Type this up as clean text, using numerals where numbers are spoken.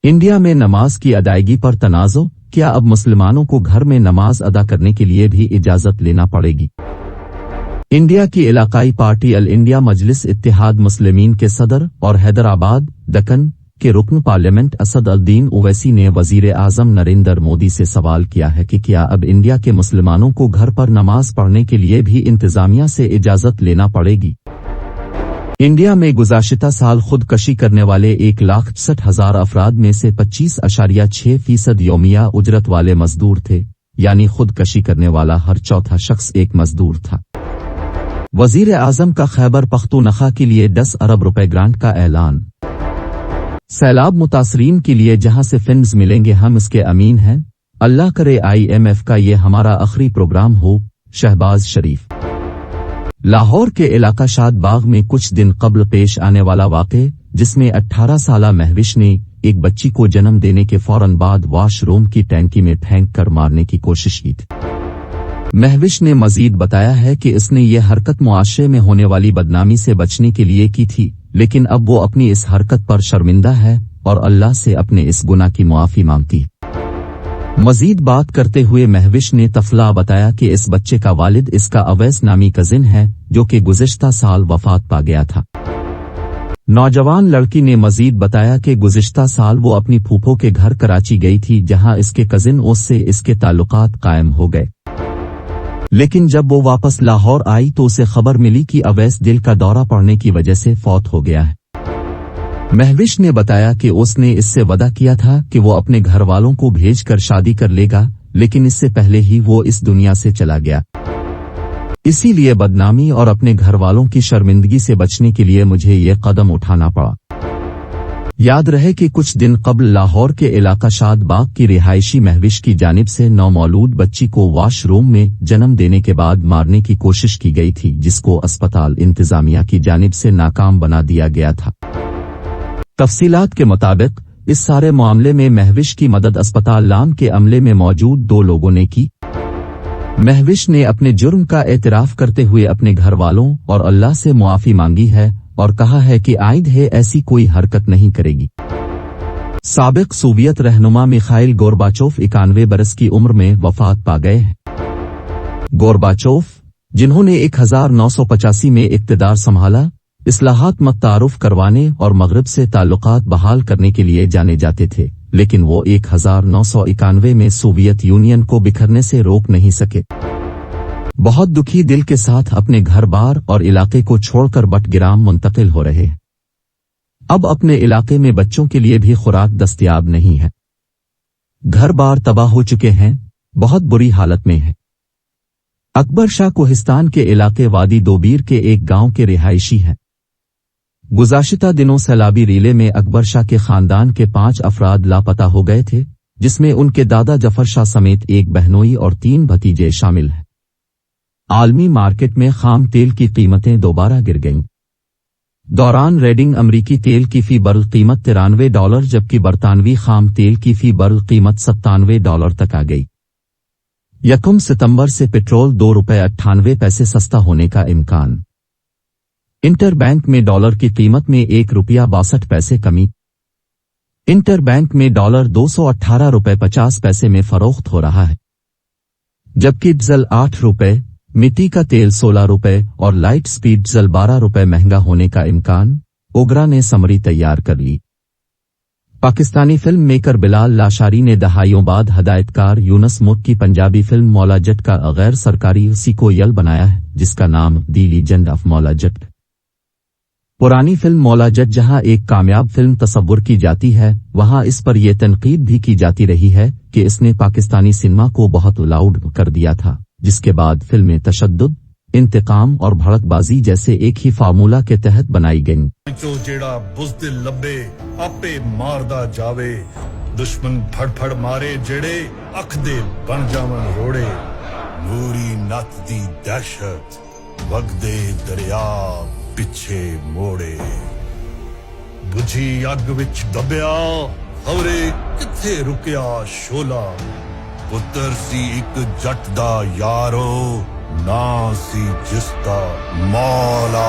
India में नमाज की अदायगी पर तनाज़ो, क्या अब मुसलमानों को घर में नमाज अदा करने के लिए भी इजाजत लेना पड़ेगी? इंडिया की इलाकाई पार्टी अल इंडिया मजलिस इत्तेहाद मुस्लिमीन के सदर और हैदराबाद दक्कन के रुकन पार्लियामेंट असद अल-दीन ओवैसी ने वजीर आजम नरेंद्र मोदी से सवाल किया है कि क्या अब इंडिया के मुसलमानों को घर पर नमाज पढ़ने के लिए भी इंतजामिया से इजाजत लेना पड़ेगी? इंडिया में गुज़श्ता साल खुदकशी करने वाले 1,60,000 अफराद में से 25.6% यौमिया उजरत वाले मजदूर थे, यानी खुदकशी करने वाला हर चौथा शख्स एक मजदूर था। वजीर आजम का खैबर पख्तूनख्वा के लिए 10 अरब रुपए ग्रांट का ऐलान। सैलाब मुतासरीन के लिए जहां से फंड्स मिलेंगे हम इसके अमीन हैं। अल्लाह करे IMF का ये हमारा आखिरी प्रोग्राम हो। शहबाज शरीफ। लाहौर के इलाका शाद बाग में कुछ दिन कबल पेश आने वाला वाक़े, जिसमें 18 साला महविश ने एक बच्ची को जन्म देने के फौरन बाद वॉशरूम की टैंकी में फेंक कर मारने की कोशिश की थी। महविश ने मजीद बताया है कि इसने ये हरकत मुआशरे में होने वाली बदनामी से बचने के लिए की थी, लेकिन अब वो अपनी इस हरकत पर शर्मिंदा है और अल्लाह से अपने इस गुनाह की मुआफी मांगती। मजीद बात करते हुए महविश ने तफला बताया कि इस बच्चे का वालिद इसका अवैस नामी कजिन है, जो कि गुज़श्ता साल वफात पा गया था। नौजवान लड़की ने मजीद बताया कि गुज़श्ता साल वो अपनी फूफो के घर कराची गई थी, जहां इसके कजिन उससे इसके ताल्लुकात कायम हो गए। लेकिन जब वो वापस लाहौर आई तो उसे खबर मिली कि अवैस दिल का दौरा पड़ने की वजह से फौत हो गया है। महविश ने बताया कि उसने इससे वादा किया था कि वो अपने घर वालों को भेजकर शादी कर लेगा, लेकिन इससे पहले ही वो इस दुनिया से चला गया। इसीलिए बदनामी और अपने घर वालों की शर्मिंदगी से बचने के लिए मुझे ये कदम उठाना पड़ा। याद रहे कि कुछ दिन कबल लाहौर के इलाका शाद बाग की रिहायशी महविश की जानिब से नौमौलूद बच्ची को वॉशरूम में जन्म देने के बाद मारने की कोशिश की गई थी, जिसको अस्पताल इंतजामिया की जानिब से नाकाम बना दिया गया था। तफसीलात के मुताबिक इस सारे मामले में महविश की मदद अस्पताल लाम के अमले में मौजूद 2 लोगों ने की। महविश ने अपने जुर्म का एतराफ करते हुए अपने घर वालों और अल्लाह से मुआफी मांगी है और कहा है कि आइंदा ऐसी कोई हरकत नहीं करेगी। साबिक सोवियत रहनुमा मिखाइल गोरबाचोव 91 बरस की उम्र में वफात पा गए हैं। गोरबाचोव, जिन्होंने 1985 में इक़्तिदार संभाला, इस्लाहात मतारुफ करवाने और मगरिब से ताल्लुकात बहाल करने के लिए जाने जाते थे, लेकिन वो 1991 में सोवियत यूनियन को बिखरने से रोक नहीं सके। बहुत दुखी दिल के साथ अपने घर बार और इलाके को छोड़कर बटगिराम मुंतकिल हो रहे हैं। अब अपने इलाके में बच्चों के लिए भी खुराक दस्तयाब नहीं है। घर बार तबाह हो चुके हैं, बहुत बुरी हालत में है। अकबर शाह कोहिस्तान के इलाके वादी दोबीर के एक गांव के रिहायशी हैं। गुज़श्ता दिनों सैलाबी रीले में अकबर शाह के खानदान के 5 अफराद लापता हो गए थे, जिसमें उनके दादा जफर शाह समेत एक बहनोई और 3 भतीजे शामिल हैं। आलमी मार्केट में खाम तेल की कीमतें दोबारा गिर गईं। दौरान रेडिंग अमरीकी तेल की फी बरल कीमत $93, जबकि बरतानवी खाम तेल की फी बरल कीमत $97 तक आ गई। 1 सितंबर से पेट्रोल $2.98 सस्ता होने का इम्कान। इंटरबैंक में डॉलर की कीमत में ₹1.62 कमी। इंटरबैंक में डॉलर $218.50 में फरोख्त हो रहा है, जबकि डीजल ₹8, मिट्टी का तेल ₹16 और लाइट स्पीड डीजल ₹12 महंगा होने का इम्कान। ओगरा ने समरी तैयार कर ली। पाकिस्तानी फिल्म मेकर बिलाल लाशारी ने दहाइयों बाद हदायतकार यूनस मुत की पंजाबी फिल्म मौला जट का गैर सरकारी सीक्वल बनाया है, जिसका नाम दी लीजेंड ऑफ मौला जट। पुरानी फिल्म मौला जट जहां एक कामयाब फिल्म तस्वुर की जाती है, वहां इस पर यह तनकीद भी की जाती रही है कि इसने पाकिस्तानी सिनेमा को बहुत लाउड कर दिया था, जिसके बाद फिल्में तशद्दुद, इंतकाम और भड़कबाजी जैसे एक ही फार्मूला के तहत बनाई गईं। जेड़ा बुज़दिल लब्बे आपे मारदा जावे, दुश्मन फड़ फड़ मारे जेड़े अख दे बन जावन रोड़े, नूरी नत दी दहशत वगदे दरिया पिछे मोड़े, बुझी अग विच दबिया खबरे किथे रुकिया शोला, पुत्र सी एक जट दा यारो ना सी जिसदा मौला।